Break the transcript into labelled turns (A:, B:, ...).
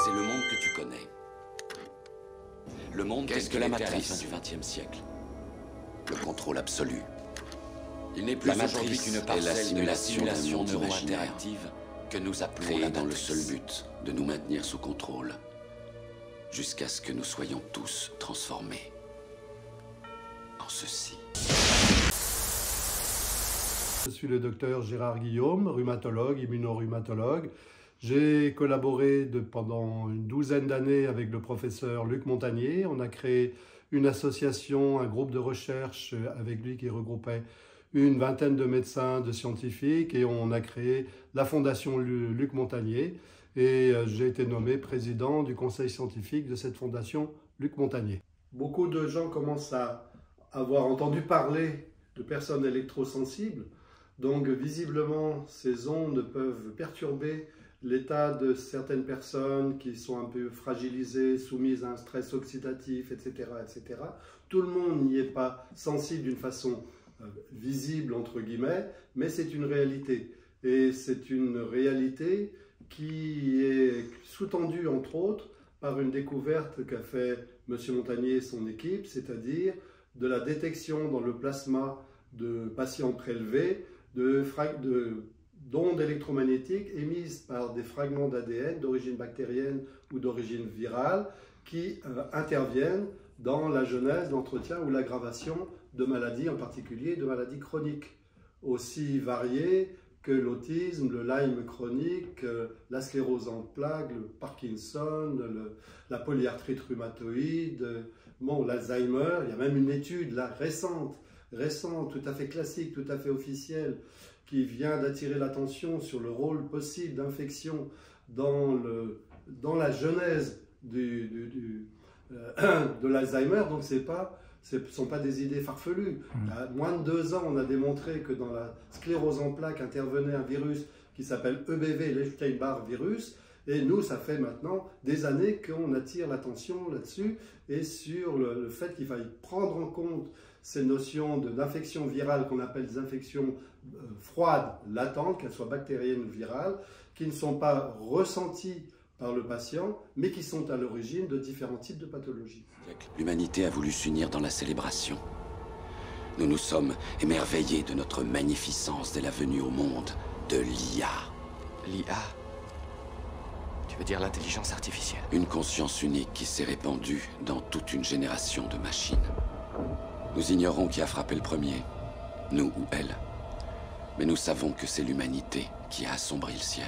A: C'est le monde que tu connais. Le monde qu'est-ce que la matrice du XXe siècle. Le contrôle absolu. Il n'est plus aujourd'hui qu'une parcelle de la simulation neuro-interactive que nous appelons la dans le seul but de nous maintenir sous contrôle, jusqu'à ce que nous soyons tous transformés en ceci.
B: Je suis le docteur Gérard Guillaume, rhumatologue, immunorhumatologue. J'ai collaboré pendant une douzaine d'années avec le professeur Luc Montagnier. On a créé une association, un groupe de recherche avec lui qui regroupait une vingtaine de médecins, de scientifiques, et on a créé la fondation Luc Montagnier. Et j'ai été nommé président du conseil scientifique de cette fondation Luc Montagnier. Beaucoup de gens commencent à avoir entendu parler de personnes électrosensibles. Donc visiblement, ces ondes peuvent perturber l'état de certaines personnes qui sont un peu fragilisées, soumises à un stress oxydatif, etc., etc. Tout le monde n'y est pas sensible d'une façon visible, entre guillemets, mais c'est une réalité. Et c'est une réalité qui est sous-tendue, entre autres, par une découverte qu'a fait M. Montagnier et son équipe, c'est-à-dire de la détection dans le plasma de patients prélevés d'ondes électromagnétiques émises par des fragments d'ADN d'origine bactérienne ou d'origine virale qui interviennent dans la genèse, l'entretien ou l'aggravation de maladies, en particulier de maladies chroniques, aussi variées que l'autisme, le Lyme chronique, la sclérose en plaques, le Parkinson, la polyarthrite rhumatoïde, bon, l'Alzheimer. Il y a même une étude là, récente, tout à fait classique, tout à fait officielle, qui vient d'attirer l'attention sur le rôle possible d'infection dans la genèse de l'Alzheimer. Donc ce ne sont pas des idées farfelues. Il y a moins de 2 ans, on a démontré que dans la sclérose en plaques intervenait un virus qui s'appelle EBV, l'Epstein-Barr virus. Et nous, ça fait maintenant des années qu'on attire l'attention là-dessus et sur le fait qu'il faille prendre en compte ces notions d'infections virales qu'on appelle des infections froides, latentes, qu'elles soient bactériennes ou virales, qui ne sont pas ressenties par le patient, mais qui sont à l'origine de différents types de pathologies.
A: L'humanité a voulu s'unir dans la célébration. Nous nous sommes émerveillés de notre magnificence dès la venue au monde de l'IA.
C: L'IA? Tu veux dire l'intelligence artificielle?
A: Une conscience unique qui s'est répandue dans toute une génération de machines. Nous ignorons qui a frappé le premier, nous ou elle. Mais nous savons que c'est l'humanité qui a assombri le ciel.